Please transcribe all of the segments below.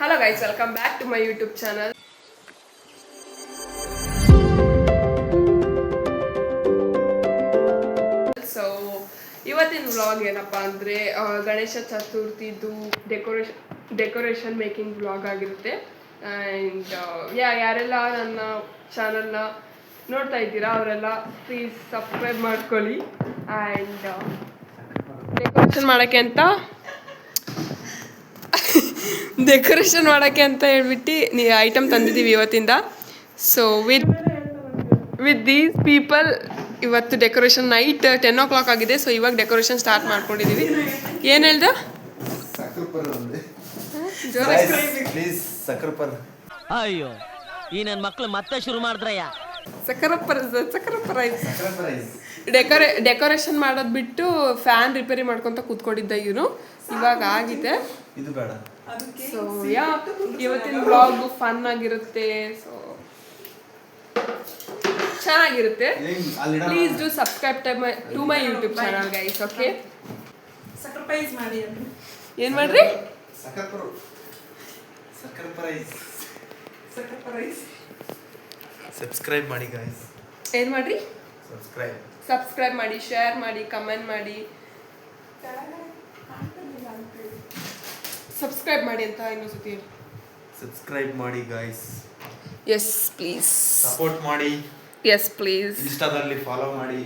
Hello guys, welcome back to my YouTube channel. So ಇವತ್ತಿನ vlog ಏನಪ್ಪಾ ಅಂದರೆ Ganesha ಚತುರ್ಥಿದು decoration making vlog ಆಗಿರುತ್ತೆ. And ಯಾರೆಲ್ಲ ನನ್ನ ಚಾನಲ್ನ ನೋಡ್ತಾ ಇದ್ದೀರಾ ಅವರೆಲ್ಲ ಪ್ಲೀಸ್ ಸಬ್ಸ್ಕ್ರೈಬ್ ಮಾಡ್ಕೊಳ್ಳಿ. ಆ್ಯಂಡ್ ಡೆಕೋರೇಷನ್ ಮಾಡೋಕ್ಕೆ ಅಂತ ಹೇಳ್ಬಿಟ್ಟು ಐಟಮ್ ತಂದಿದ್ದೀವಿ ಇವತ್ತಿಂದ. ಸೊ ವಿತ್ ದೀಸ್ ಪೀಪಲ್ ಇವತ್ತು ಡೆಕೋರೇಷನ್ ನೈಟ್ 10 o'clock ಆಗಿದೆ. ಸೊ ಇವಾಗ ಡೆಕೋರೇಷನ್ ಸ್ಟಾರ್ಟ್ ಮಾಡ್ಕೊಂಡಿದ್ದೀವಿ. ಏನು ಹೇಳ್ದ? ಅಯ್ಯೋ ಈ ನನ್ನ ಮಕ್ಳು ಮತ್ತೆ ಶುರು ಮಾಡಿದ್ರಯ್ಯ. ಡೆಕೋರೇಷನ್ ಮಾಡೋದು ಬಿಟ್ಟು ಫ್ಯಾನ್ ರಿಪೇರಿ ಮಾಡ್ಕೊಂತ ಕೂತ್ಕೊಂಡಿದ್ದ ಇವನು. ಇವಾಗ ಆಗಿದೆ. ಸೊ ಇವತ್ತಿನ ಬ್ಲಾಗ್ ಫನ್ ಆಗಿರುತ್ತೆ. ಸೊ ಚೆನ್ನಾಗಿರುತ್ತೆ. Please do subscribe to my YouTube channel guys. Okay, surprise ಮಾಡಿ. ಏನು ಮಾಡ್ರಿ? ಸಬ್ಸ್ಕ್ರೈಬ್ ಮಾಡಿ ಗೈಸ್. ಏನು ಮಾಡ್ರಿ? ಸಬ್ಸ್ಕ್ರೈಬ್ ಮಾಡಿ, ಶೇರ್ ಮಾಡಿ, ಕಮೆಂಟ್ ಮಾಡಿ. ಸಬ್ಸ್ಕ್ರೈಬ್ ಮಾಡಿ ಅಂತ ಇನ್ನೊಂದ್ಸತಿ ಹೇಳಿ. ಸಬ್ಸ್ಕ್ರೈಬ್ ಮಾಡಿ ಗೈಸ್. Yes please. ಸಪೋರ್ಟ್ ಮಾಡಿ. Yes please. ಇನ್ಸ್ಟಾದಲ್ಲಿ ಫಾಲೋ ಮಾಡಿ.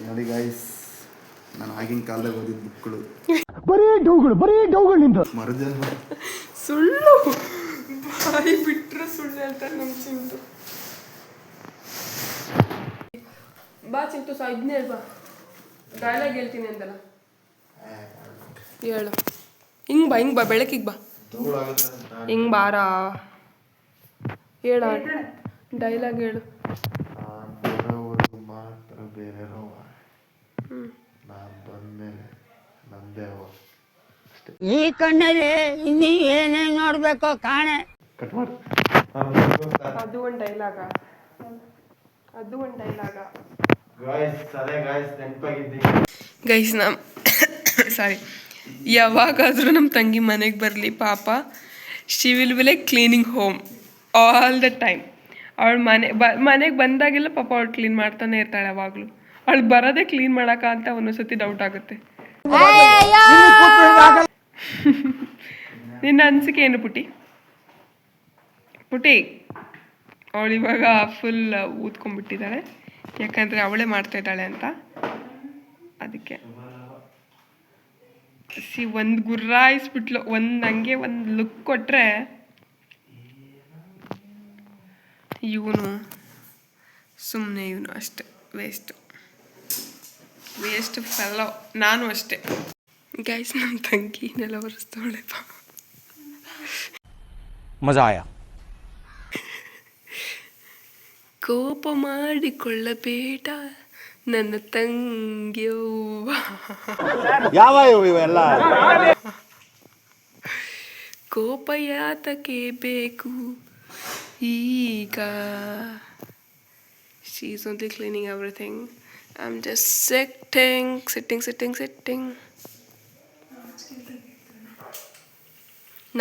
ನೋಡಿ ಗೈಸ್, ನಾನು ಆಗಿನ ಕಾಲದಾಗ ಓದಿದ ಬುಕ್ಗಳು ಬರೀ ಡೌಗಳು ನಿಂತ ಮರಜನ್ ಸುಳ್ಳು ಬಾಯಿ ಬಿಟ್ಟರು ಸುಳ್ಳು ಹೇಳ್ತಾರೆ ನಮ್ಮ ಚಿಂಟು. ಬಾ ಚಿಂಟು ಇದನ್ನ ಹೇಳ್ಬಾ, ಡೈಲಾಗ್ ಹೇಳ್ತೀನಿ ಅಂದಲ್ಲ, ಹೇಳು. ಹಿಂಗ್ ಬಾ ಬೆಳಕಿಗೆ ಬಾ, ಹಿಂಗ್ ಬಾರ, ಹೇಳ ಡೈಲಾಗ್ ಹೇಳು. ಮಾತ್ರ ಬೇರೆ ನಾನು ಬಂದ್ಮೇಲೆ ನಂದೇ ಈ ಕಣ್ಣಲ್ಲಿ ಇನ್ನೀ ಏನೇನು ನೋಡ್ಬೇಕೋ ಕಾಣೆ. ಅದು ಒಂದು ಡೈಲಾಗ ಗೈಸ್. ಸಾರಿ, ಯಾವಾಗಾದರೂ ನಮ್ಮ ತಂಗಿ ಮನೆಗೆ ಬರಲಿ ಪಾಪ, she will be like cleaning home all the time. ಅವಳು ಮನೆಗೆ ಬಂದಾಗೆಲ್ಲ ಪಾಪ ಅವಳು ಕ್ಲೀನ್ ಮಾಡ್ತಾನೆ ಇರ್ತಾಳೆ ಯಾವಾಗಲೂ. ಅವಳು ಬರೋದೇ ಕ್ಲೀನ್ ಮಾಡೋಕ್ಕ ಅಂತ ಒಂದೊಂದ್ಸತಿ ಡೌಟ್ ಆಗುತ್ತೆ. ನಿನ್ನ ಅನಿಸಿಕೆ ಏನು ಪುಟಿ? ಅವಳು ಇವಾಗ ಫುಲ್ ಊದ್ಕೊಂಡ್ಬಿಟ್ಟಿದ್ದಾಳೆ, ಯಾಕಂದರೆ ಅವಳೇ ಮಾಡ್ತಾ ಇದ್ದಾಳೆ ಅಂತ. ಅದಕ್ಕೆ ಒಂದು ಗುರ್ರಾಯಿಸ್ಬಿಟ್ಲು, ಹಂಗೆ ಒಂದು ಲುಕ್ ಕೊಟ್ಟರೆ ಇವನು ಸುಮ್ಮನೆ, ಇವನು ಅಷ್ಟೆ ವೇಸ್ಟ್ ಫೆಲ್ಲೋ. ನಾನು ಅಷ್ಟೆ ಗೈಸ್. ನಮ್ಮ ತಂಗಿನೆಲ್ಲ ಒರೆಸ್ತಾಳೆ. ಮಜಾ ಆಯಾ. ಕೋಪ ಮಾಡಿಕೊಳ್ಳಬೇಡ ನನ್ನ ತಂಗಿಯವ್ವ. ಯಾವ ಇವೆಲ್ಲ ಕೋಪ ಯಾತಕ್ಕೆ ಬೇಕು ಈಗ. She is only cleaning everything. I'm just sitting.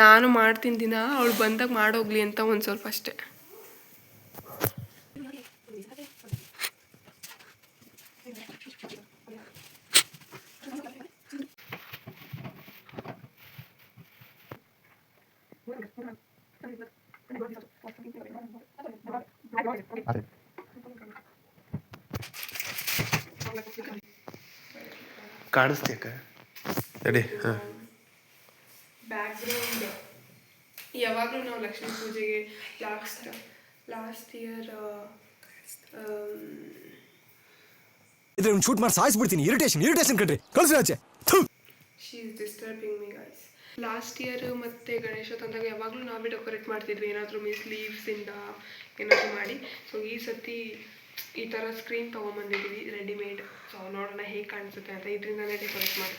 ನಾನು ಮಾಡ್ತೀನಿ ದಿನ, ಅವಳು ಬಂದಾಗ ಮಾಡೋಗ್ಲಿ ಅಂತ ಒಂದು ಸ್ವಲ್ಪ ಅಷ್ಟೆ. ಕಾಣಿಸ್ತೀಕ ರೆಡಿ? ಬ್ಯಾಕ್ಗ್ರೌಂಡ್ ಯಾವಾಗಲೂ ನಾವು ಲಕ್ಷ್ಮೀ ಪೂಜೆಗೆ ಲಾಸ್ಟ್ ಇಯರ್ ಇದ್ರೆ ಒಂದು ಶೂಟ್ ಮಾಡಿ ಸಾಯಿಸ್ಬಿಡ್ತೀನಿ. ಇರಿಟೇಷನ್ ಕಣ್ರಿ, ಕಳ್ಸಿ ಆಚೆ. She is disturbing me guys. Last year ಮತ್ತು ಗಣೇಶ ತಂದಾಗ ಯಾವಾಗಲೂ ನಾವೇ ಡೆಕೋರೇಟ್ ಮಾಡ್ತಿದ್ವಿ, ಏನಾದರೂ ಲೀವ್ಸಿಂದ ಏನಾದರೂ ಮಾಡಿ. ಸೊ ಈ ಸತಿ ಈ ಥರ ಸ್ಕ್ರೀನ್ ತೊಗೊಂಬಂದಿದ್ದೀವಿ ರೆಡಿಮೇಡ್. ಸೊ ನೋಡೋಣ ಹೇಗೆ ಕಾಣಿಸುತ್ತೆ ಅಂತ. ಇದರಿಂದನೇ ಡೆಕೋರೇಟ್ ಮಾಡಿ.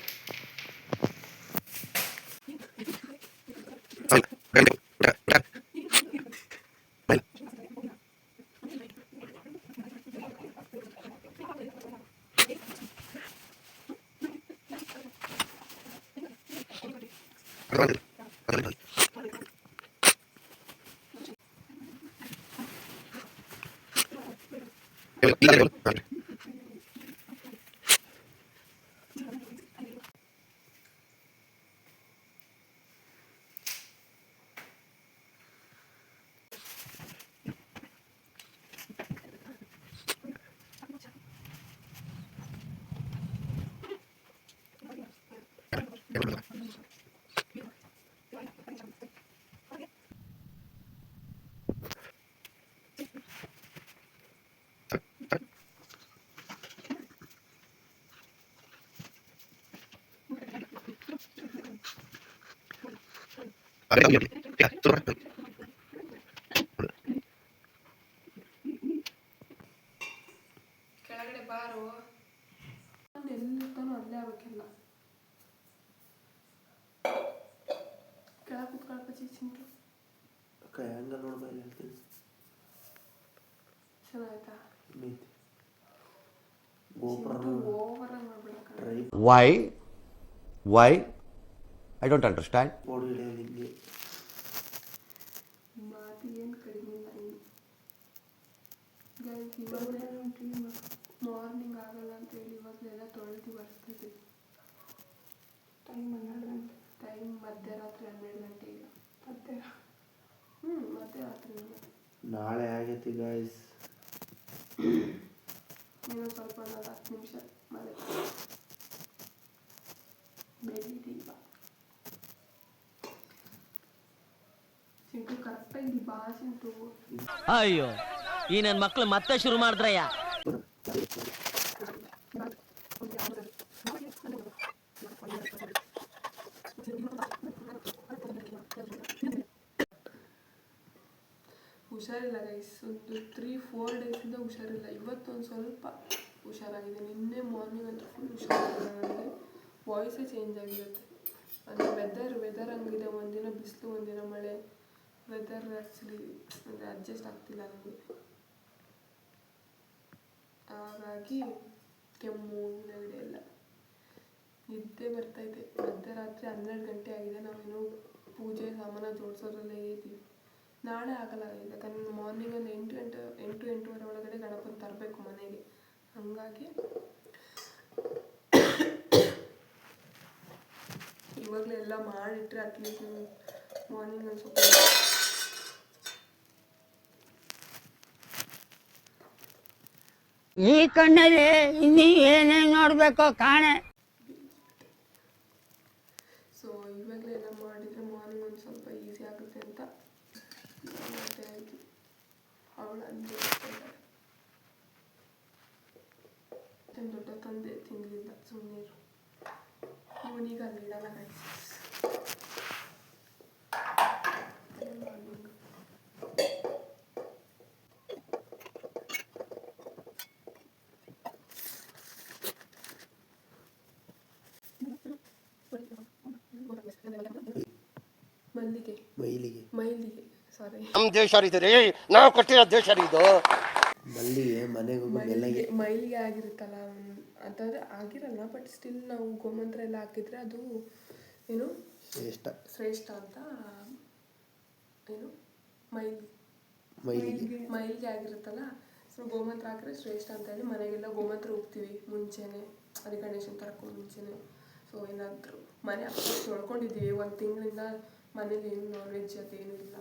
ಕೆಳಗಡೆ ಬಾರೋ ಎಲ್ಲಿರ್ತಾನೋ ಅಲ್ಲೇ ಆಗ್ಬೇಕಿಲ್ಲ ಕೆಳಗೆ ಕುತ್ಕೊಳ್ಪಚ್ಚಿ ಚಿಂಟು ಹ್ಯಾಂಗಲ್ ನೋಡ್ಬಾರ್ದು ಹೇಳ್ತೀನಿ ಚೆನ್ನಾಯ್ತಾ ಓವರ್ ಆಗಿ ಮಾಡ್ಬಿಡಕ್ಕ Why? I don't understand. ಓಡಿ ಹಿಡಿಯೋದು ಮಾತಿಗೇನು ಕಡಿಮೆ ಇಲ್ಲ ಇನ್ನು ಗೈಸ್ ಇವಾಗಲೇ ಮಾರ್ನಿಂಗ್ ಆಗಲ್ಲ ಅಂತ ಹೇಳಿ ಇವಾಗಲೆಲ್ಲ ತೊಳೆದು ಬರ್ತಿದ್ವಿ ಟೈಮ್ 12 ಗಂಟೆ ಟೈಮ್ ಮಧ್ಯರಾತ್ರಿ 12 ಗಂಟೆ ಈಗ ಮಧ್ಯರಾತ್ರಿ ನಾಳೆ ಆಗೈತಿ ಗಾಯ್ಸ್ ಇನ್ನೊಂದು ಸ್ವಲ್ಪ 10 ನಿಮಿಷ ಮಳೆ ಬೆಳಿ ದೀಪ ಚಿಂಟು ಕರೆಕ್ಟಾಗಿ ಬಾ ಚಿಂಟು ಅಯ್ಯೋ ಈ ನನ್ನ ಮಕ್ಳು ಮತ್ತೆ ಶುರು ಮಾಡಿದ್ರಯ್ಯ. ಹುಷಾರಿಲ್ಲ ಗೈಸ್ ಒಂದು 3-4 ಡೇಸಿಂದ ಹುಷಾರಿಲ್ಲ. ಇವತ್ತೊಂದು ಸ್ವಲ್ಪ ಹುಷಾರಾಗಿದೆ. ನಿನ್ನೆ ಮಾರ್ನಿಂಗ್ ಅಂತೂ ಫುಲ್ ಹುಷಾರಿಲ್ಲ. ನನಗೆ ವಾಯ್ಸೇ ಚೇಂಜ್ ಆಗಿರುತ್ತೆ. ಅಂದರೆ ವೆದರ್ ಹಂಗಿದೆ. ಒಂದಿನ ಬಿಸಿಲು ಒಂದಿನ ಮಳೆ. ವೆದರ್ ಆ್ಯಕ್ಚುಲಿ ಅಂದರೆ ಅಡ್ಜಸ್ಟ್ ಆಗ್ತಿಲ್ಲ ನನಗೆ. ಹಾಗಾಗಿ ಕೆಮ್ಮು ನೆಗಡಿ ಎಲ್ಲ ನಿದ್ದೆ ಬರ್ತೈತೆ. ಮಧ್ಯರಾತ್ರಿ 12 ಗಂಟೆ ಆಗಿದೆ. ನಾವೇನೋ ಪೂಜೆ ಸಾಮಾನು ಜೋಡಿಸೋದ್ರಲ್ಲೇ ಇದ್ದೀವಿ. ನಾಳೆ ಆಗಲ್ಲ ಯಾಕಂದ್ರೆ ಮಾರ್ನಿಂಗ್ ಒಂದು 8-8:30 ಒಳಗಡೆ ಗಣಪನ ತರಬೇಕು ಮನೆಗೆ. ಹಾಗಾಗಿ ಇವಾಗಲೇ ಎಲ್ಲ ಮಾಡಿಟ್ರೆ ಅಟ್ಲೀಸ್ಟ್ ಮಾರ್ನಿಂಗ್ ಒಂದು ಸ್ವಲ್ಪ ಈ ಕಣ್ಣಲ್ಲಿ ಇನ್ನೂ ಏನೇನು ನೋಡಬೇಕೋ ಕಾಣೆ. ಸೊ ಇವಾಗಲೇ ಎಲ್ಲ ಮಾಡಿದರೆ ಮಾರ್ನಿಂಗ್ ಒಂದು ಸ್ವಲ್ಪ ಈಸಿ ಆಗುತ್ತೆ ಅಂತ ಮಾಡ್ತಾ ಇದ್ವಿ. ಅವಳು ಅಂದರೆ ದೊಡ್ಡ ತಂದೆ ತಿನ್ನಲಿಲ್ಲ. ಸುಮ್ಮನೆ ಇವನೀಗ ಅಲ್ಲಿಡಲ್ಲ ರೈಸ್. ಮೈಲಿಗೆ ಸಾರಿ ನಮ್ಮ ದೇಶ ಇದು ರೀ, ನಾವು ಕೊಟ್ಟಿರೋ ದೇಶ ಇದು. ಮೈಲಿಗೆ ಆಗಿರುತ್ತಲ್ಲ ಅಂತಂದರೆ ಆಗಿರಲ್ಲ. ಬಟ್ ಸ್ಟಿಲ್ ನಾವು ಗೋಮಂತ್ರ ಎಲ್ಲ ಹಾಕಿದ್ರೆ ಅದು ಏನು ಶ್ರೇಷ್ಠ ಅಂತ ಏನು ಮೈಲಿಗೆ ಆಗಿರುತ್ತಲ್ಲ. ಸೊ ಗೋಮಂತ್ರ ಹಾಕಿದ್ರೆ ಶ್ರೇಷ್ಠ ಅಂತ ಹೇಳಿ ಮನೆಗೆಲ್ಲ ಗೋಮಂತ್ರ ಹೋಗ್ತೀವಿ ಮುಂಚೆನೆ. ಅದೇ ಗಣೇಶನ ತರಕ್ಕೂ ಮುಂಚೆನೆ. ಸೊ ಏನಾದರೂ ಮನೆ ತೊಳ್ಕೊಂಡಿದ್ದೀವಿ. 1 ತಿಂಗಳಿಂದ ಮನೇಲಿ ಏನು ನಾನ್ ವೆಜ್ ಅದೇನೂ ಇಲ್ಲ.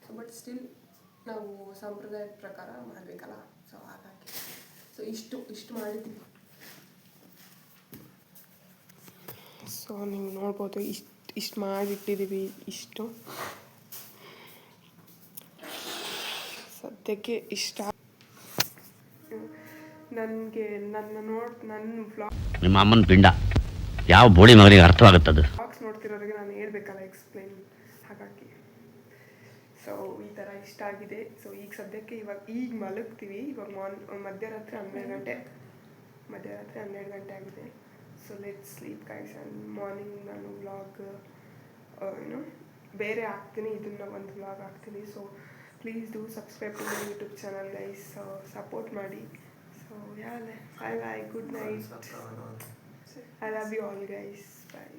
ಸೊ ಬಟ್ ಸ್ಟಿಲ್ ನಾವು ಸಂಪ್ರದಾಯದ ಪ್ರಕಾರ ಮಾಡಬೇಕಲ್ಲ. ಸೊ ಹಾಗಾಗಿ ಸೊ ಇಷ್ಟು ಮಾಡಿದ್ದೀವಿ. ಸೊ ನೀವು ನೋಡ್ಬೋದು ಇಷ್ಟು ಮಾಡಿಟ್ಟಿದ್ದೀವಿ. ಇಷ್ಟು ಸದ್ಯಕ್ಕೆ ಇಷ್ಟ. ನನಗೆ ನನ್ನ ನಿಮ್ಮ ಅಮ್ಮನ ಪಿಂಡ ಯಾವ ಬೋಳಿ ಮಗನಿಗೆ ಅರ್ಥವಾಗುತ್ತದೆ. ಬ್ಲಾಗ್ಸ್ ನೋಡ್ತಿರೋರಿಗೆ ನಾನು ಹೇಳ್ಬೇಕಲ್ಲ ಎಕ್ಸ್ಪ್ಲೈನ್. ಹಾಗಾಗಿ ಸೊ ಈ ಥರ ಇಷ್ಟ ಆಗಿದೆ. ಸೊ ಈಗ ಸದ್ಯಕ್ಕೆ ಈಗ ಮಲಗ್ತೀವಿ. ಇವಾಗ ಮಧ್ಯರಾತ್ರಿ 12 ಗಂಟೆ ಆಗಿದೆ. So let's sleep guys. And morning ನಾನು ವ್ಲಾಗ್ ಏನು ಬೇರೆ ಹಾಕ್ತೀನಿ. ಇದನ್ನು ಒಂದು ವ್ಲಾಗ್ ಹಾಕ್ತೀನಿ. So please do subscribe to my YouTube channel guys. Support ಮಾಡಿ. So bye good night. I love you all guys. Bye.